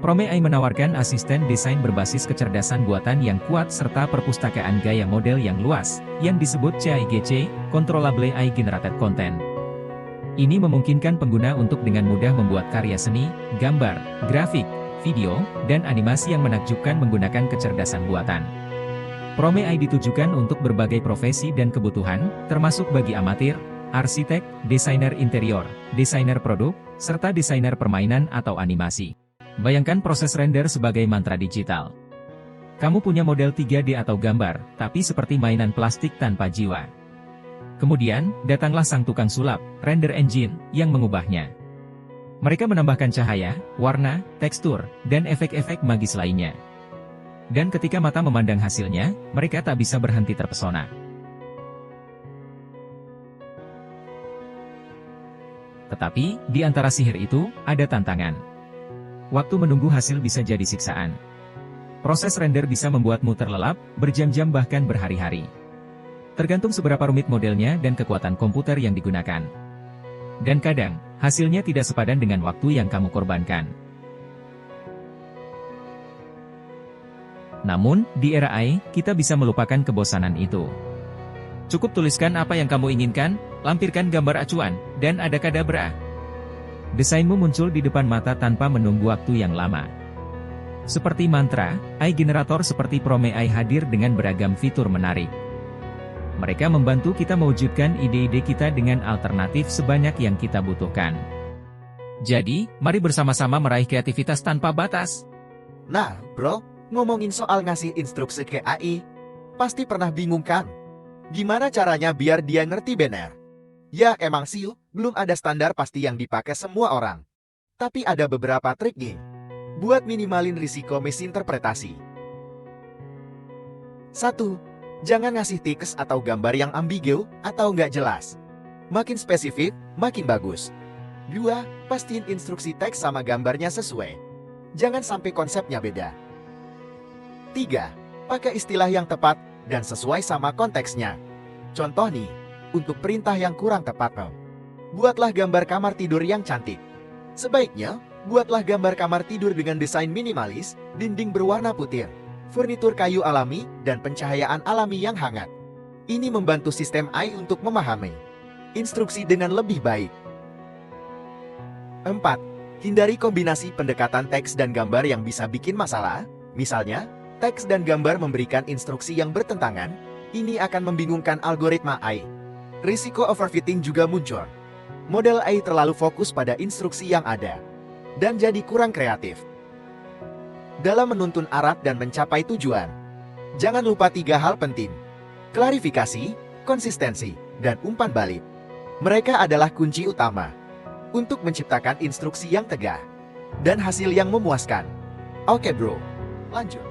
Prome AI menawarkan asisten desain berbasis kecerdasan buatan yang kuat serta perpustakaan gaya model yang luas, yang disebut CAIGC, Controllable AI Generated Content. Ini memungkinkan pengguna untuk dengan mudah membuat karya seni, gambar, grafik, video, dan animasi yang menakjubkan menggunakan kecerdasan buatan. Prome AI ditujukan untuk berbagai profesi dan kebutuhan, termasuk bagi amatir, arsitek, desainer interior, desainer produk, serta desainer permainan atau animasi. Bayangkan proses render sebagai mantra digital. Kamu punya model 3D atau gambar, tapi seperti mainan plastik tanpa jiwa. Kemudian, datanglah sang tukang sulap, render engine, yang mengubahnya. Mereka menambahkan cahaya, warna, tekstur, dan efek-efek magis lainnya. Dan ketika mata memandang hasilnya, mereka tak bisa berhenti terpesona. Tetapi, di antara sihir itu, ada tantangan. Waktu menunggu hasil bisa jadi siksaan. Proses render bisa membuatmu terlelap, berjam-jam bahkan berhari-hari. Tergantung seberapa rumit modelnya dan kekuatan komputer yang digunakan. Dan kadang, hasilnya tidak sepadan dengan waktu yang kamu korbankan. Namun, di era AI, kita bisa melupakan kebosanan itu. Cukup tuliskan apa yang kamu inginkan, lampirkan gambar acuan, dan adakadabra. Desainmu muncul di depan mata tanpa menunggu waktu yang lama. Seperti mantra, AI generator seperti Prome AI hadir dengan beragam fitur menarik. Mereka membantu kita mewujudkan ide-ide kita dengan alternatif sebanyak yang kita butuhkan. Jadi, mari bersama-sama meraih kreativitas tanpa batas. Nah, bro, ngomongin soal ngasih instruksi ke AI, pasti pernah bingung kan? Gimana caranya biar dia ngerti benar? Ya emang sih, belum ada standar pasti yang dipakai semua orang. Tapi ada beberapa trik nih, buat minimalin risiko misinterpretasi. 1. Jangan ngasih teks atau gambar yang ambigu atau nggak jelas. Makin spesifik, makin bagus. 2. Pastiin instruksi teks sama gambarnya sesuai. Jangan sampai konsepnya beda. 3. Pakai istilah yang tepat dan sesuai sama konteksnya. Contoh nih, untuk perintah yang kurang tepat, buatlah gambar kamar tidur yang cantik. Sebaiknya, buatlah gambar kamar tidur dengan desain minimalis, dinding berwarna putih, furnitur kayu alami, dan pencahayaan alami yang hangat. Ini membantu sistem AI untuk memahami instruksi dengan lebih baik. 4. Hindari kombinasi pendekatan teks dan gambar yang bisa bikin masalah. Misalnya, teks dan gambar memberikan instruksi yang bertentangan. Ini akan membingungkan algoritma AI. Risiko overfitting juga muncul. Model AI terlalu fokus pada instruksi yang ada, dan jadi kurang kreatif. Dalam menuntun arah dan mencapai tujuan, jangan lupa 3 hal penting: klarifikasi, konsistensi, dan umpan balik. Mereka adalah kunci utama untuk menciptakan instruksi yang tegak dan hasil yang memuaskan. Oke bro, lanjut.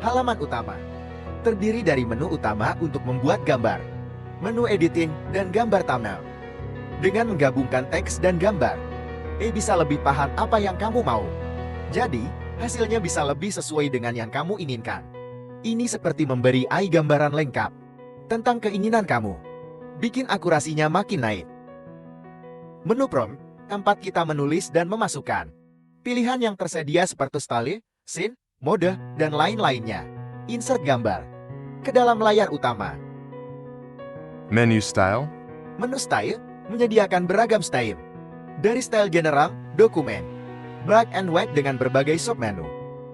Halaman utama terdiri dari menu utama untuk membuat gambar, menu editing, dan gambar thumbnail. Dengan menggabungkan teks dan gambar, bisa lebih paham apa yang kamu mau. Jadi, hasilnya bisa lebih sesuai dengan yang kamu inginkan. Ini seperti memberi AI gambaran lengkap tentang keinginan kamu. Bikin akurasinya makin naik. Menu prompt, tempat kita menulis dan memasukkan pilihan yang tersedia seperti style, scene, mode, dan lain-lainnya. Insert gambar ke dalam layar utama. Menu style. Menu style menyediakan beragam style. Dari style general, dokumen, black and white dengan berbagai submenu.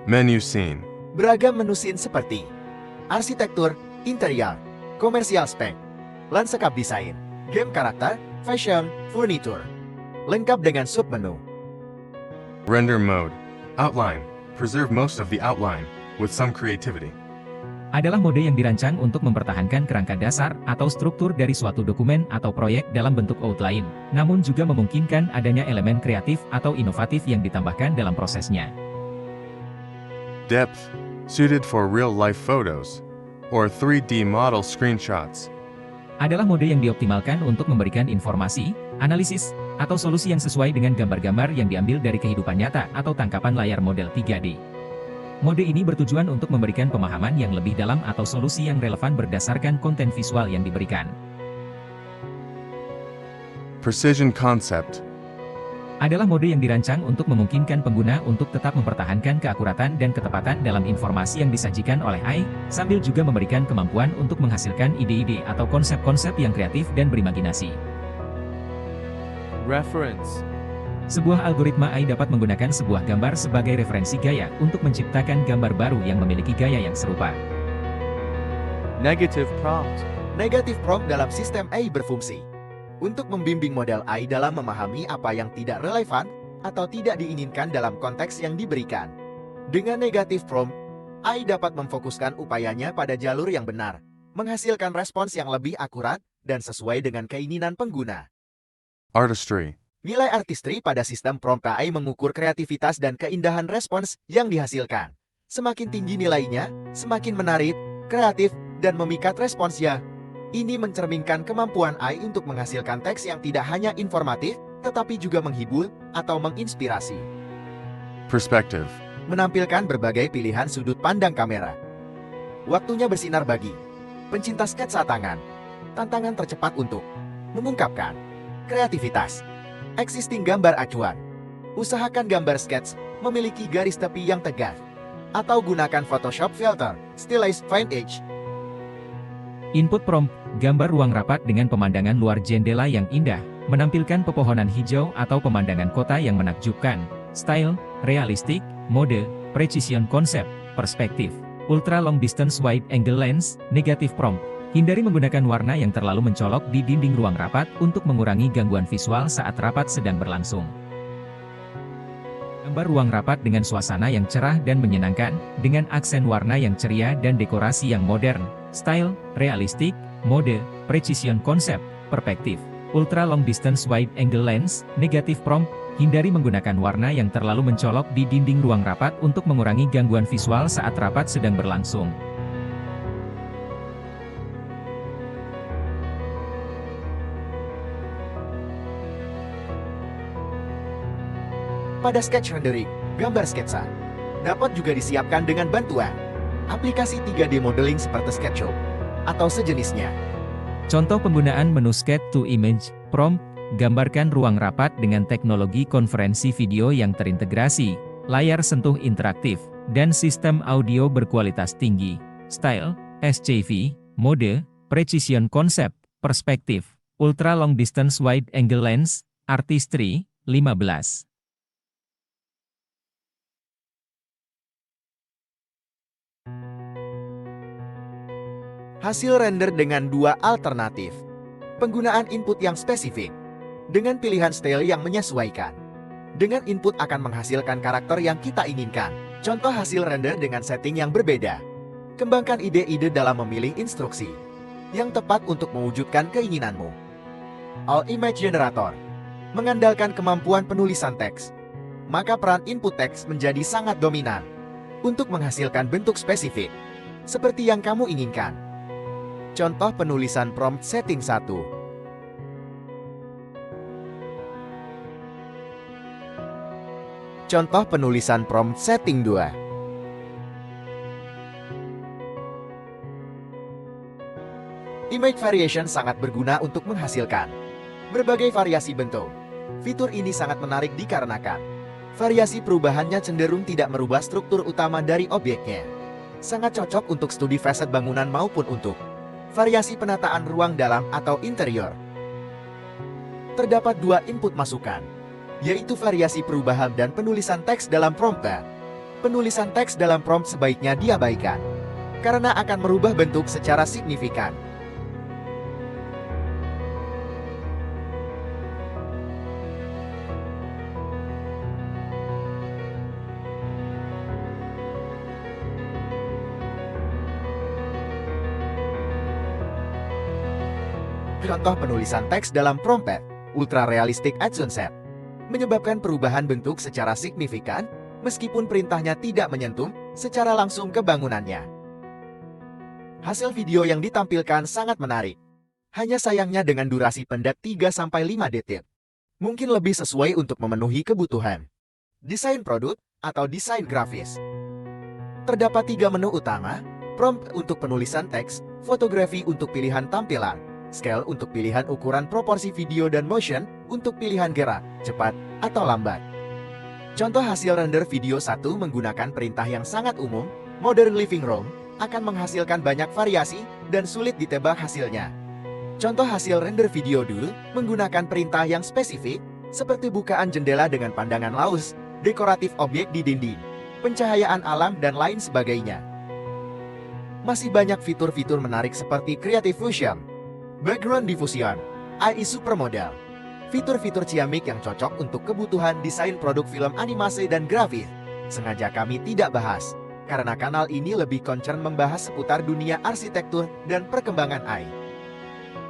Menu scene. Beragam menu scene seperti arsitektur, interior, komersial spek, landscape design, game karakter, fashion, furniture. Lengkap dengan submenu. Render mode. Outline. Preserve most of the outline, with some creativity. Adalah mode yang dirancang untuk mempertahankan kerangka dasar atau struktur dari suatu dokumen atau proyek dalam bentuk outline, namun juga memungkinkan adanya elemen kreatif atau inovatif yang ditambahkan dalam prosesnya. Depth, suited for real-life photos, or 3D model screenshots. Adalah mode yang dioptimalkan untuk memberikan informasi, analisis, atau solusi yang sesuai dengan gambar-gambar yang diambil dari kehidupan nyata atau tangkapan layar model 3D. Mode ini bertujuan untuk memberikan pemahaman yang lebih dalam atau solusi yang relevan berdasarkan konten visual yang diberikan. Precision concept, adalah mode yang dirancang untuk memungkinkan pengguna untuk tetap mempertahankan keakuratan dan ketepatan dalam informasi yang disajikan oleh AI, sambil juga memberikan kemampuan untuk menghasilkan ide-ide atau konsep-konsep yang kreatif dan berimajinasi. Reference. Sebuah algoritma AI dapat menggunakan sebuah gambar sebagai referensi gaya untuk menciptakan gambar baru yang memiliki gaya yang serupa. Negative prompt. Negative prompt dalam sistem AI berfungsi untuk membimbing model AI dalam memahami apa yang tidak relevan atau tidak diinginkan dalam konteks yang diberikan. Dengan negative prompt, AI dapat memfokuskan upayanya pada jalur yang benar, menghasilkan respons yang lebih akurat dan sesuai dengan keinginan pengguna. Artistry. Nilai artistry pada sistem prompt AI mengukur kreativitas dan keindahan respons yang dihasilkan. Semakin tinggi nilainya, semakin menarik, kreatif, dan memikat responsnya. Ini mencerminkan kemampuan AI untuk menghasilkan teks yang tidak hanya informatif, tetapi juga menghibur atau menginspirasi. Perspective. Menampilkan berbagai pilihan sudut pandang kamera. Waktunya bersinar bagi pencinta sketsa tangan. Tantangan tercepat untuk mengungkapkan kreativitas. Existing gambar acuan. Usahakan gambar sketch memiliki garis tepi yang tegas. Atau gunakan Photoshop filter, stylized vintage. Input prompt, gambar ruang rapat dengan pemandangan luar jendela yang indah, menampilkan pepohonan hijau atau pemandangan kota yang menakjubkan. Style, realistik, mode, precision concept, perspektif. Ultra long distance wide angle lens, negative prompt. Hindari menggunakan warna yang terlalu mencolok di dinding ruang rapat untuk mengurangi gangguan visual saat rapat sedang berlangsung. Gambar ruang rapat dengan suasana yang cerah dan menyenangkan, dengan aksen warna yang ceria dan dekorasi yang modern. Style, realistik, mode, precision concept, perspektif. Ultra long distance wide angle lens, negative prompt. Hindari menggunakan warna yang terlalu mencolok di dinding ruang rapat untuk mengurangi gangguan visual saat rapat sedang berlangsung. Pada sketch rendering, gambar sketsa dapat juga disiapkan dengan bantuan aplikasi 3D modeling seperti SketchUp atau sejenisnya. Contoh penggunaan menu Sketch to Image, prompt, gambarkan ruang rapat dengan teknologi konferensi video yang terintegrasi, layar sentuh interaktif, dan sistem audio berkualitas tinggi. Style, SCV, mode, precision concept, perspektif, ultra long distance wide angle lens, artistry, 15. Hasil render dengan dua alternatif. Penggunaan input yang spesifik. Dengan pilihan style yang menyesuaikan. Dengan input akan menghasilkan karakter yang kita inginkan. Contoh hasil render dengan setting yang berbeda. Kembangkan ide-ide dalam memilih instruksi yang tepat untuk mewujudkan keinginanmu. All Image Generator. Mengandalkan kemampuan penulisan teks. Maka peran input teks menjadi sangat dominan. Untuk menghasilkan bentuk spesifik. Seperti yang kamu inginkan. Contoh penulisan prompt setting 1. Contoh penulisan prompt setting 2. Image variation sangat berguna untuk menghasilkan berbagai variasi bentuk. Fitur ini sangat menarik dikarenakan variasi perubahannya cenderung tidak merubah struktur utama dari objeknya. Sangat cocok untuk studi facet bangunan maupun untuk variasi penataan ruang dalam atau interior. Terdapat dua input masukan, yaitu variasi perubahan dan penulisan teks dalam prompt. Penulisan teks dalam prompt sebaiknya diabaikan, karena akan merubah bentuk secara signifikan. Contoh penulisan teks dalam prompt Ultra Realistic Action Set menyebabkan perubahan bentuk secara signifikan meskipun perintahnya tidak menyentuh secara langsung ke bangunannya. Hasil video yang ditampilkan sangat menarik. Hanya sayangnya dengan durasi pendek 3-5 detik. Mungkin lebih sesuai untuk memenuhi kebutuhan desain produk atau desain grafis. Terdapat 3 menu utama, prompt untuk penulisan teks, fotografi untuk pilihan tampilan, scale untuk pilihan ukuran proporsi video dan motion untuk pilihan gerak, cepat, atau lambat. Contoh hasil render video 1 menggunakan perintah yang sangat umum, Modern Living Room, akan menghasilkan banyak variasi dan sulit ditebak hasilnya. Contoh hasil render video 2 menggunakan perintah yang spesifik, seperti bukaan jendela dengan pandangan laus, dekoratif objek di dinding, pencahayaan alam dan lain sebagainya. Masih banyak fitur-fitur menarik seperti Creative Fusion, Background Diffusion, AI Supermodel, fitur-fitur ciamik yang cocok untuk kebutuhan desain produk film animasi dan grafis. Sengaja kami tidak bahas, karena kanal ini lebih concern membahas seputar dunia arsitektur dan perkembangan AI.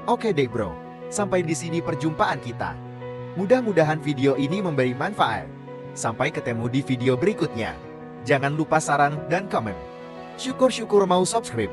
Oke deh bro, sampai di sini perjumpaan kita. Mudah-mudahan video ini memberi manfaat. Sampai ketemu di video berikutnya. Jangan lupa saran dan komen. Syukur-syukur mau subscribe.